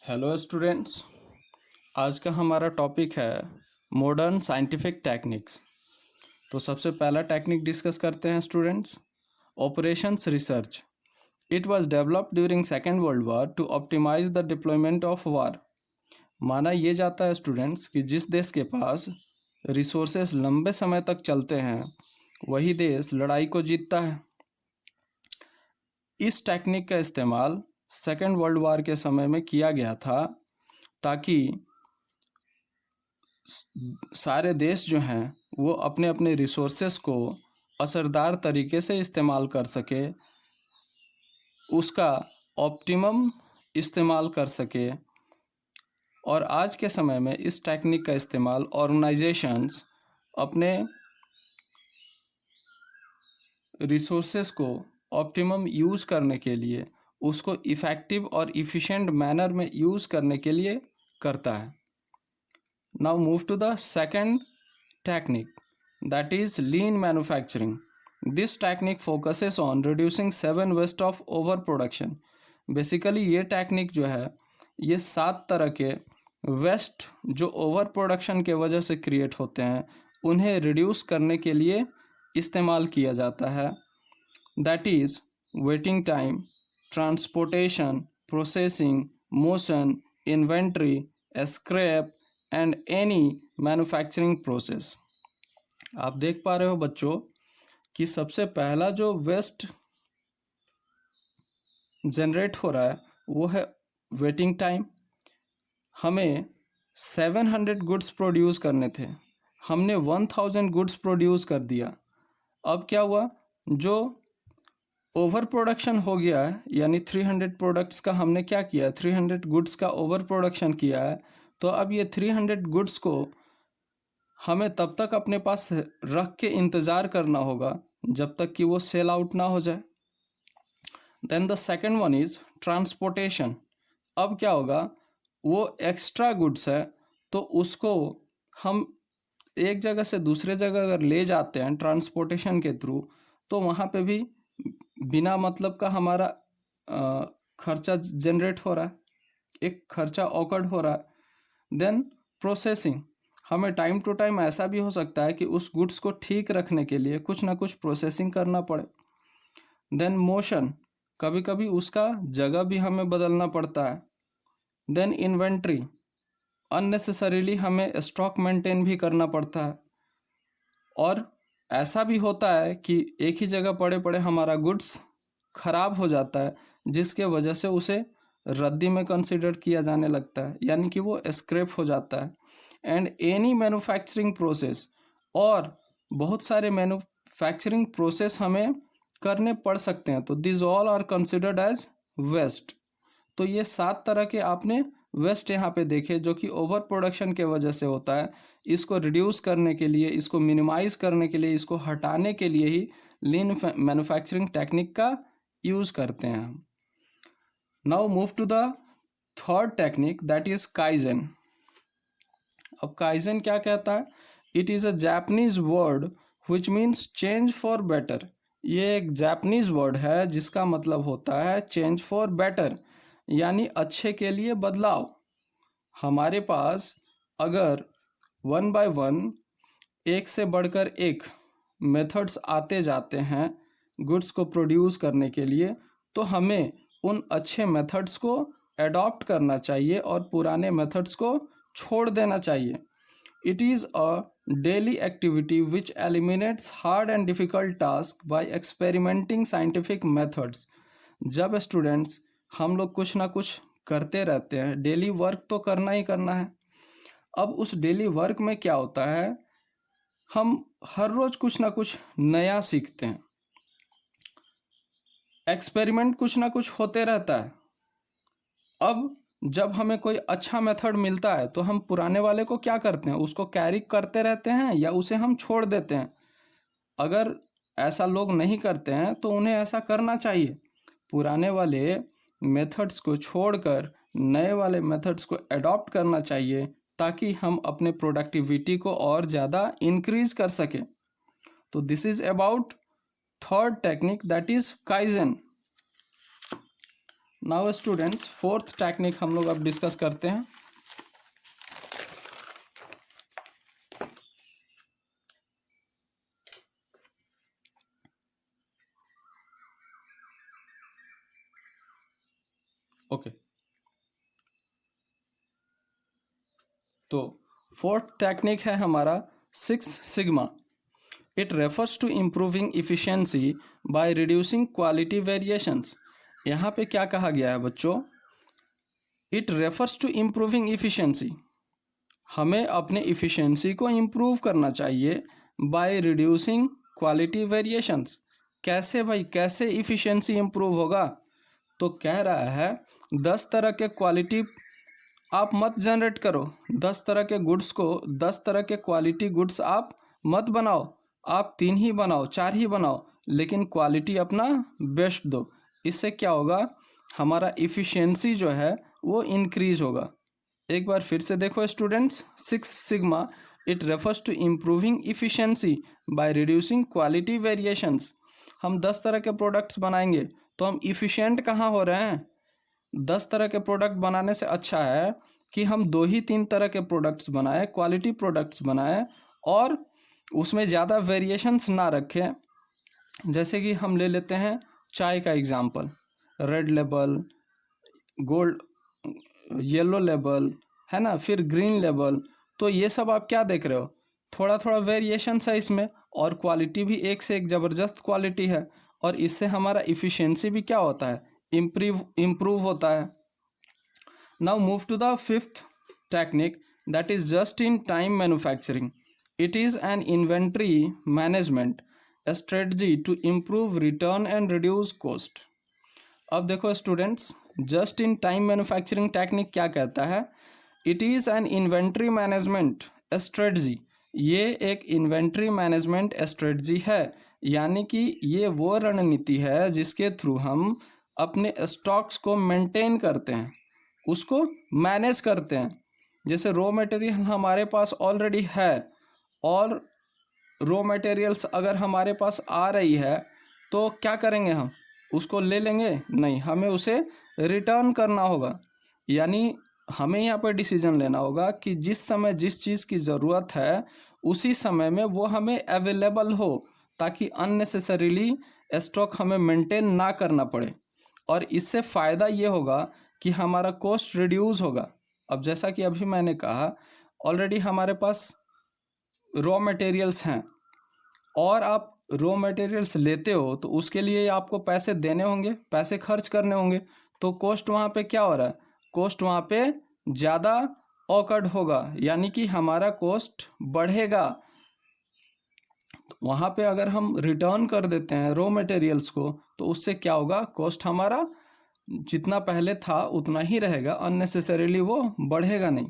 Hello students, आज का हमारा टॉपिक है मॉडर्न साइंटिफिक टेक्निक्स। तो सबसे पहला टेक्निक डिस्कस करते हैं students, operations research. It was developed during second world war to optimize the deployment of war. माना यह जाता है स्टूडेंट्स कि जिस देश के पास रिसोर्सेस लंबे समय तक चलते हैं वही देश लड़ाई को जीतता है। इस टेक्निक का इस्तेमाल सेकेंड वर्ल्ड वॉर के समय में किया गया था ताकि सारे देश जो हैं वो अपने अपने रिसोर्सेस को असरदार तरीके से इस्तेमाल कर सके, उसका ऑप्टिमम इस्तेमाल कर सके। और आज के समय में इस टेक्निक का इस्तेमाल ऑर्गेनाइजेशंस अपने रिसोर्सेस को ऑप्टिमम यूज़ करने के लिए, उसको इफ़ेक्टिव और इफ़िशिएंट मैनर में यूज़ करने के लिए करता है। Now move to the second technique, that is lean manufacturing. This technique focuses on reducing 7 waste of overproduction. Basically ये टेक्निक जो है ये 7 तरह के वेस्ट जो ओवर प्रोडक्शन के वजह से क्रिएट होते हैं उन्हें रिड्यूस करने के लिए इस्तेमाल किया जाता है। That is waiting time, transportation, processing, motion, inventory, scrap and any manufacturing process. आप देख पा रहे हो बच्चों कि सबसे पहला जो वेस्ट जनरेट हो रहा है वो है वेटिंग टाइम। हमें 700 गुड्स प्रोड्यूस करने थे, हमने 1000 गुड्स प्रोड्यूस कर दिया। अब क्या हुआ, जो ओवर प्रोडक्शन हो गया है, यानी 300 प्रोडक्ट्स का हमने क्या किया, 300 गुड्स का ओवर प्रोडक्शन किया है। तो अब ये 300 गुड्स को हमें तब तक अपने पास रख के इंतज़ार करना होगा जब तक कि वो सेल आउट ना हो जाए। Then the second one is transportation. अब क्या होगा, वो एक्स्ट्रा गुड्स है तो उसको हम एक जगह से दूसरे जगह अगर ले जाते हैं ट्रांसपोर्टेशन के थ्रू, तो वहाँ पे भी बिना मतलब का हमारा खर्चा जनरेट हो रहा है, एक खर्चा ऑकर्ड हो रहा है। देन प्रोसेसिंग, हमें टाइम टू टाइम ऐसा भी हो सकता है कि उस गुड्स को ठीक रखने के लिए कुछ ना कुछ प्रोसेसिंग करना पड़े। देन मोशन, कभी कभी उसका जगह भी हमें बदलना पड़ता है। देन इन्वेंट्री, अननेसेसरीली हमें स्टॉक मेंटेन भी करना पड़ता है। और ऐसा भी होता है कि एक ही जगह पड़े पड़े हमारा गुड्स ख़राब हो जाता है जिसके वजह से उसे रद्दी में कंसिडर किया जाने लगता है, यानी कि वो स्क्रैप हो जाता है। एंड एनी मैन्युफैक्चरिंग प्रोसेस, और बहुत सारे मैन्युफैक्चरिंग प्रोसेस हमें करने पड़ सकते हैं, तो this all are considered as waste. तो ये 7 तरह के आपने वेस्ट यहाँ पे देखे जो कि ओवर प्रोडक्शन के वजह से होता है। इसको रिड्यूस करने के लिए, इसको मिनिमाइज़ करने के लिए, इसको हटाने के लिए ही लीन मैन्युफैक्चरिंग टेक्निक का यूज़ करते हैं हम। Now move to the third technique, that is kaizen. अब काइजन क्या कहता है, it is a Japanese word which means change for better. ये एक जापानीज वर्ड है जिसका मतलब होता है चेंज फॉर बेटर, यानी अच्छे के लिए बदलाव। हमारे पास अगर 1 by 1 एक से बढ़कर एक मेथड्स आते जाते हैं गुड्स को प्रोड्यूस करने के लिए, तो हमें उन अच्छे मेथड्स को अडॉप्ट करना चाहिए और पुराने मेथड्स को छोड़ देना चाहिए। It is a daily activity which eliminates hard and difficult task by experimenting scientific methods. जब स्टूडेंट्स हम लोग कुछ ना कुछ करते रहते हैं, डेली वर्क तो करना ही करना है। अब उस डेली वर्क में क्या होता है, हम हर रोज़ कुछ ना कुछ नया सीखते हैं, एक्सपेरिमेंट कुछ ना कुछ होते रहता है। अब जब हमें कोई अच्छा मेथड मिलता है तो हम पुराने वाले को क्या करते हैं, उसको कैरी करते रहते हैं या उसे हम छोड़ देते हैं। अगर ऐसा लोग नहीं करते हैं तो उन्हें ऐसा करना चाहिए, पुराने वाले मेथड्स को छोड़कर नए वाले मेथड्स को अडॉप्ट करना चाहिए ताकि हम अपने प्रोडक्टिविटी को और ज़्यादा इंक्रीज कर सकें। तो this is about third technique, that is kaizen. Now students, fourth technique हम लोग अब डिस्कस करते हैं। ओके, तो फोर्थ टेक्निक है हमारा 6 sigma. It refers to improving efficiency by reducing quality variations. यहाँ पे क्या कहा गया है बच्चों? It refers to improving efficiency, हमें अपने इफिशिएंसी को इम्प्रूव करना चाहिए बाय रिड्यूसिंग क्वालिटी वेरिएशंस। कैसे भाई, कैसे इफिशिएंसी इम्प्रूव होगा? तो कह रहा है 10 तरह के क्वालिटी आप मत जनरेट करो, 10 तरह के गुड्स को, 10 तरह के क्वालिटी गुड्स आप मत बनाओ, आप 3 ही बनाओ, 4 ही बनाओ, लेकिन क्वालिटी अपना बेस्ट दो। इससे क्या होगा? हमारा इफ़िशियंसी जो है वो इंक्रीज होगा। एक बार फिर से देखो students, 6 sigma it refers to improving efficiency by reducing quality variations. हम 10 तरह के प्रोडक्ट्स बनाएंगे तो हम इफ़िशियंट कहाँ हो रहे हैं? 10 तरह के प्रोडक्ट बनाने से अच्छा है कि हम 2 ही 3 तरह के प्रोडक्ट्स बनाएं, क्वालिटी प्रोडक्ट्स बनाएं और उसमें ज़्यादा वेरिएशंस ना रखें। जैसे कि हम ले लेते हैं चाय का example, red label, gold, yellow label, है ना, फिर ग्रीन लेबल। तो ये सब आप क्या देख रहे हो? थोड़ा थोड़ा वेरिएशंस है इसमें, और क्वालिटी भी एक से एक ज़बरदस्त क्वालिटी है, और इससे हमारा इफ़िशियंसी भी क्या होता है? इम्प्रूव होता है। Now move to the fifth technique, that is just in time manufacturing. It is an inventory management strategy to improve return and reduce cost. अब देखो students, just in time manufacturing technique क्या कहता है? It is an inventory management strategy. ये एक inventory management strategy है, यानी कि ये वो रणनीति है जिसके थ्रू हम अपने स्टॉक्स को मेंटेन करते हैं, उसको मैनेज करते हैं। जैसे रॉ मटेरियल हमारे पास ऑलरेडी है, और रॉ मटेरियल्स अगर हमारे पास आ रही है तो क्या करेंगे? हम उसको ले लेंगे? नहीं, हमें उसे रिटर्न करना होगा। यानी हमें यहाँ पर डिसीजन लेना होगा कि जिस समय जिस चीज़ की ज़रूरत है उसी समय में वो हमें अवेलेबल हो, ताकि अननेसेसरीली स्टॉक हमें मेंटेन ना करना पड़े। और इससे फ़ायदा ये होगा कि हमारा कॉस्ट रिड्यूस होगा। अब जैसा कि अभी मैंने कहा, ऑलरेडी हमारे पास रॉ मटेरियल्स हैं, और आप रॉ मटेरियल्स लेते हो तो उसके लिए आपको पैसे देने होंगे, पैसे खर्च करने होंगे। तो कॉस्ट वहाँ पे क्या हो रहा है? कॉस्ट वहाँ पे ज़्यादा ऑकर्ड होगा, यानी कि हमारा कॉस्ट बढ़ेगा। वहाँ पे अगर हम रिटर्न कर देते हैं रॉ मटेरियल्स को तो उससे क्या होगा? कॉस्ट हमारा जितना पहले था उतना ही रहेगा, अननेसेसरीली वो बढ़ेगा नहीं।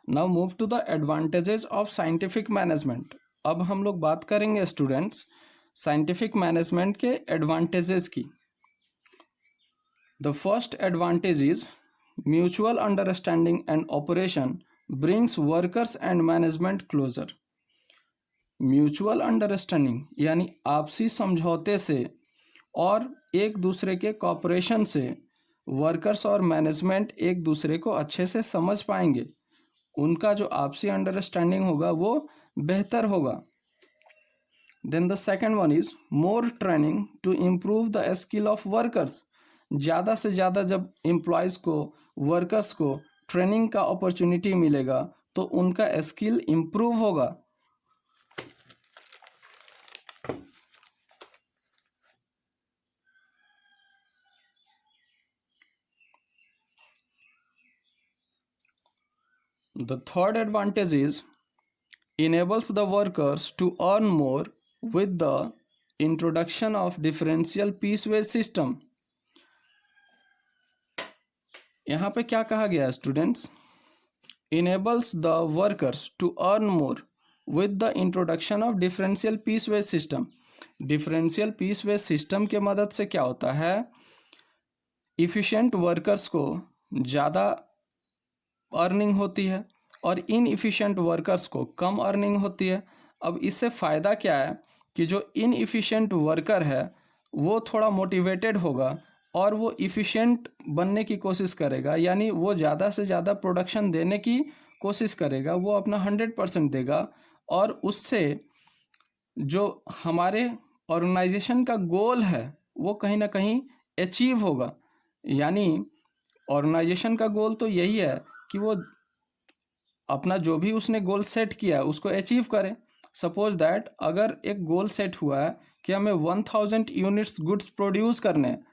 Now move to the advantages of scientific management. अब हम लोग बात करेंगे स्टूडेंट्स साइंटिफिक मैनेजमेंट के एडवांटेजेस की। The first advantage is mutual understanding and operation brings workers and management closer. Mutual understanding यानी आपसी समझौते से और एक दूसरे के कॉपरेशन से वर्कर्स और मैनेजमेंट एक दूसरे को अच्छे से समझ पाएंगे। उनका जो आपसी अंडरस्टैंडिंग होगा वो बेहतर होगा। Then the second one is more training to improve the skill of workers. ज़्यादा से ज़्यादा जब एम्प्लॉयज़ को, वर्कर्स को ट्रेनिंग का अपॉर्चुनिटी मिलेगा तो उनका स्किल इम्प्रूव होगा। The third advantage is enables the workers to earn more with the introduction of differential piece wage system। यहाँ पे क्या कहा गया है students? enables the workers to earn more with the introduction of differential piece wage system। differential piece wage system के मदद से क्या होता है? efficient workers को ज़्यादा अर्निंग होती है और इनएफिशिएंट वर्कर्स को कम अर्निंग होती है। अब इससे फ़ायदा क्या है कि जो इनएफिशिएंट वर्कर है वो थोड़ा मोटिवेटेड होगा और वो इफ़िशेंट बनने की कोशिश करेगा, यानी वो ज़्यादा से ज़्यादा प्रोडक्शन देने की कोशिश करेगा, वो अपना 100% देगा और उससे जो हमारे ऑर्गेनाइजेशन का गोल है वो कहीं ना कहीं अचीव होगा। यानी ऑर्गेनाइजेशन का गोल तो यही है कि वो अपना जो भी उसने गोल सेट किया है उसको अचीव करे। सपोज दैट अगर एक गोल सेट हुआ है कि हमें 1000 यूनिट्स गुड्स प्रोड्यूस करने हैं,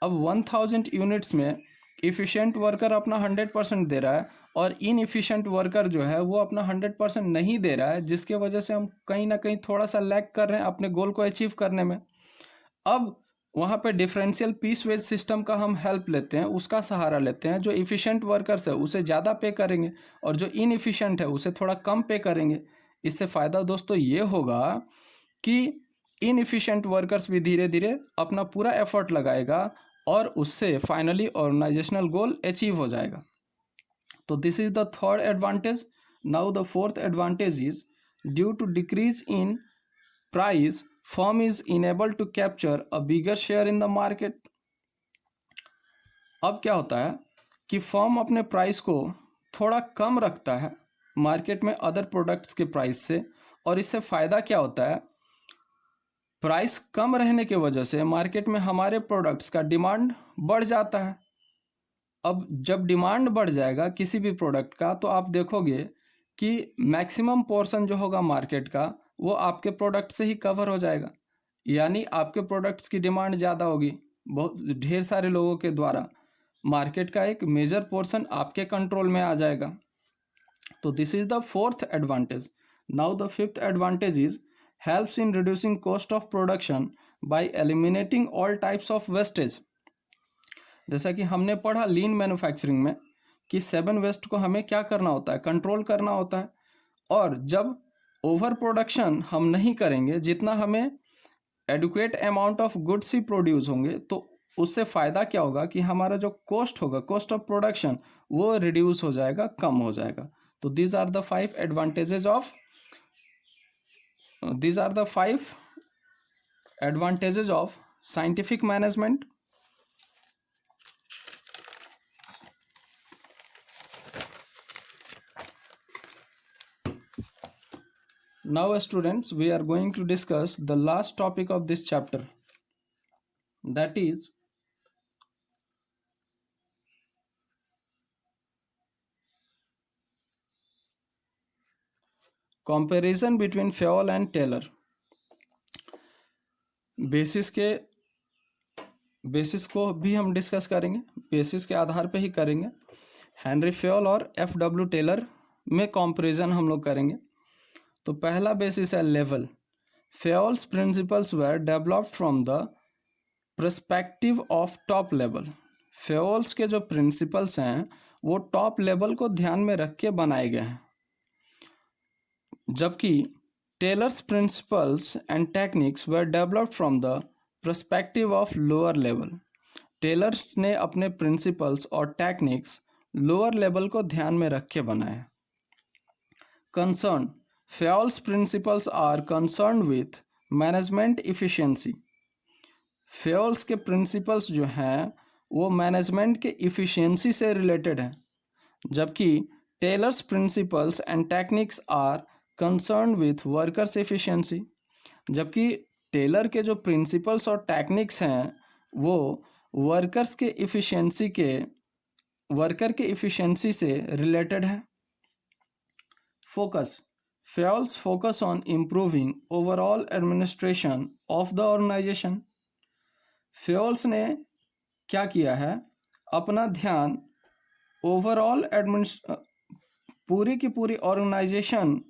अब 1000 यूनिट्स में इफ़िशेंट वर्कर अपना 100% दे रहा है और इनएफिशिएंट वर्कर जो है वो अपना 100% नहीं दे रहा है, जिसके वजह से हम कहीं ना कहीं थोड़ा सा लैग कर रहे हैं अपने गोल को अचीव करने में। अब वहाँ पे डिफरेंशियल पीस वेज सिस्टम का हम हेल्प लेते हैं, उसका सहारा लेते हैं। जो इफ़िशेंट वर्कर्स है उसे ज़्यादा पे करेंगे और जो इनएफिशिएंट है उसे थोड़ा कम पे करेंगे। इससे फ़ायदा दोस्तों ये होगा कि इनएफिशिएंट वर्कर्स भी धीरे धीरे अपना पूरा एफर्ट लगाएगा और उससे फाइनली ऑर्गेनाइजेशनल गोल अचीव हो जाएगा। तो this is the third advantage. Now the fourth advantage is due to decrease in price firm is enabled to capture a bigger share in the market। अब क्या होता है कि फर्म अपने price को थोड़ा कम रखता है मार्केट में अदर प्रोडक्ट्स के प्राइस से, और इससे फ़ायदा क्या होता है, प्राइस कम रहने के वजह से मार्केट में हमारे प्रोडक्ट्स का डिमांड बढ़ जाता है। अब जब डिमांड बढ़ जाएगा किसी भी प्रोडक्ट का तो आप देखोगे कि मैक्सिमम पोर्शन जो होगा मार्केट का वो आपके प्रोडक्ट से ही कवर हो जाएगा, यानी आपके प्रोडक्ट्स की डिमांड ज़्यादा होगी बहुत ढेर सारे लोगों के द्वारा, मार्केट का एक मेजर पोर्शन आपके कंट्रोल में आ जाएगा। तो this is the fourth advantage. Now the fifth advantage is helps in reducing cost of production by eliminating all types of wastage. जैसा कि हमने पढ़ा लीन मैन्युफैक्चरिंग में कि 7 वेस्ट को हमें क्या करना होता है, कंट्रोल करना होता है। और जब ओवर प्रोडक्शन हम नहीं करेंगे, जितना हमें एडुकेट अमाउंट ऑफ गुड्स ही प्रोड्यूस होंगे, तो उससे फ़ायदा क्या होगा कि हमारा जो कॉस्ट होगा, कॉस्ट ऑफ प्रोडक्शन, वो रिड्यूस हो जाएगा, कम हो जाएगा। तो these are the 5 advantages of scientific management. Now students, we are going to discuss the last topic of this chapter, that is comparison between Fayol and Taylor। Basis को भी हम डिस्कस करेंगे, बेसिस के आधार पे ही करेंगे। हेनरी फेयोल और F.W. Taylor में comparison हम लोग करेंगे। तो पहला बेसिस है level. Fayol's principles were developed from the perspective of top level. Fayol's के जो प्रिंसिपल्स हैं वो टॉप लेवल को ध्यान में रख के बनाए गए हैं, जबकि Taylor's principles and techniques were developed from the perspective of lower level. Taylor's ने अपने प्रिंसिपल्स और टेक्निक्स लोअर लेवल को ध्यान में रख के बनाए। Concern Fayol's principles are concern with management efficiency. Fayol's के प्रिंसिपल्स जो हैं वो मैनेजमेंट के इफ़िशिएंसी से रिलेटेड हैं, जबकि Taylor's principles and techniques are concern with workers efficiency. जबकि टेलर के जो प्रिंसिपल्स और टेक्निक्स हैं वो वर्कर के इफ़िशिएंसी से रिलेटेड है। Focus Fayol's focus on improving overall administration of the organisation. Fayol's ने क्या किया है, अपना ध्यान ओवरऑल पूरी की पूरी ऑर्गेनाइजेशन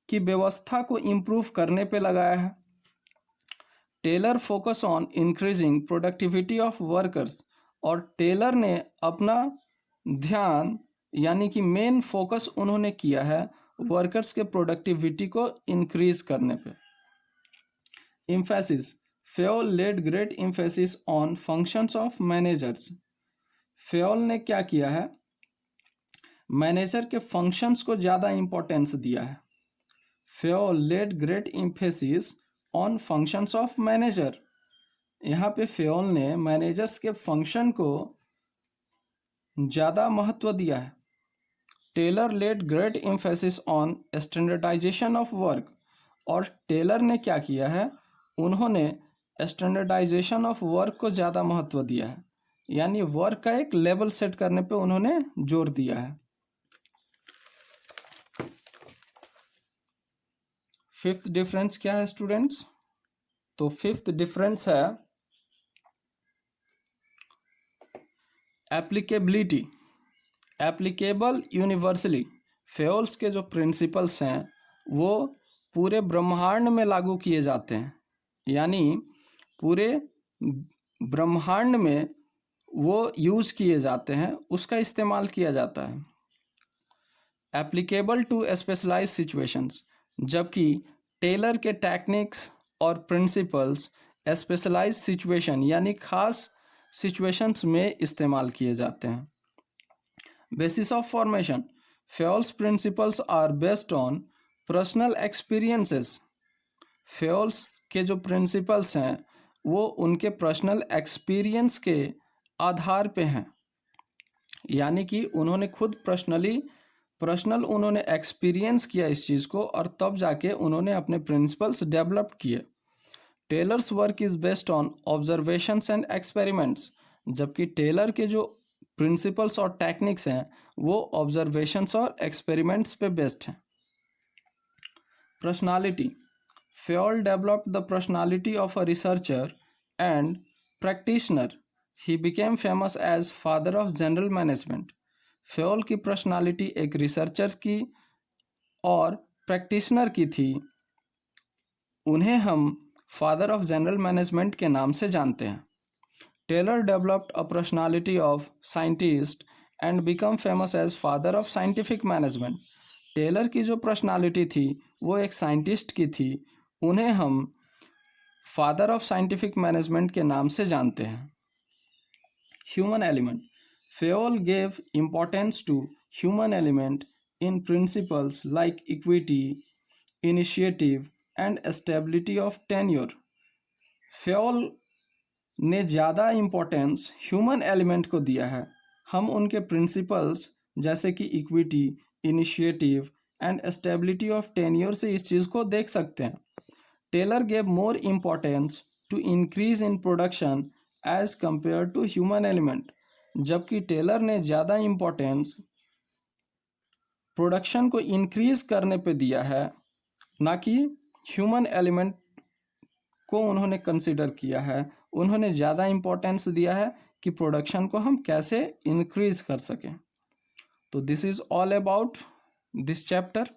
की व्यवस्था को इम्प्रूव करने पे लगाया है। Taylor focus on increasing productivity of workers, और टेलर ने अपना ध्यान यानी कि मेन फोकस उन्होंने किया है वर्कर्स के प्रोडक्टिविटी को इंक्रीज करने पे। Emphasis Fayol laid great emphasis on functions of managers. Fayol ने क्या किया है, मैनेजर के फंक्शंस को ज़्यादा इम्पोर्टेंस दिया है। Fayol laid great emphasis on functions of manager. यहाँ पे फेयोल ने मैनेजर्स के फंक्शन को ज़्यादा महत्व दिया है। Taylor laid great emphasis on standardisation of work, और टेलर ने क्या किया है, उन्होंने स्टैंडर्डाइजेशन ऑफ वर्क को ज़्यादा महत्व दिया है, यानी वर्क का एक लेवल सेट करने पे उन्होंने जोर दिया है। फिफ्थ डिफरेंस क्या है स्टूडेंट्स? तो फिफ्थ डिफरेंस है एप्लीकेबिलिटी, एप्लीकेबल यूनिवर्सली। फेयोल्स के जो प्रिंसिपल्स हैं वो पूरे ब्रह्मांड में लागू किए जाते हैं, यानी पूरे ब्रह्मांड में वो यूज़ किए जाते हैं, उसका इस्तेमाल किया जाता है। एप्लीकेबल टू स्पेशलाइज सिचुएशंस, जबकि टेलर के टेक्निक्स और प्रिंसिपल्स स्पेशलाइज सिचुएशन यानी खास सिचुएशंस में इस्तेमाल किए जाते हैं। Basis of formation, Fayol's principles are based on personal experiences. Fayol's के जो प्रिंसिपल्स हैं वो उनके पर्सनल एक्सपीरियंस के आधार पे हैं, यानी कि उन्होंने खुद पर्सनल उन्होंने एक्सपीरियंस किया इस चीज़ को, और तब जाके उन्होंने अपने प्रिंसिपल्स डेवलप किए। Taylor's work is based on observations and experiments, जबकि टेलर के जो प्रिंसिपल्स और टेक्निक्स हैं वो ऑब्जर्वेशंस और एक्सपेरिमेंट्स पे बेस्ड हैं। Personality, Fayol developed the personality of a researcher and practitioner. He became famous as father of general management. Fayol की पर्सनालिटी एक रिसर्चर की और प्रैक्टिशनर की थी, उन्हें हम फादर ऑफ जनरल मैनेजमेंट के नाम से जानते हैं। Taylor developed a personality of scientist and become famous as father of scientific management. Taylor की जो पर्सनालिटी थी वो एक साइंटिस्ट की थी, उन्हें हम फादर ऑफ साइंटिफिक मैनेजमेंट के नाम से जानते हैं। Human element, Fayol gave importance to human element in principles like equity, initiative and stability of tenure. Fayol ने ज़्यादा इम्पोर्टेंस ह्यूमन एलिमेंट को दिया है। हम उनके प्रिंसिपल्स जैसे कि equity, initiative and stability of tenure से इस चीज़ को देख सकते हैं। Taylor gave more importance to increase in production as compare to human element, जबकि टेलर ने ज़्यादा इम्पोर्टेंस प्रोडक्शन को इंक्रीज करने पे दिया है, ना कि ह्यूमन एलिमेंट को उन्होंने कंसिडर किया है। उन्होंने ज़्यादा इम्पोर्टेंस दिया है कि प्रोडक्शन को हम कैसे इंक्रीज कर सकें। तो this is all about this chapter.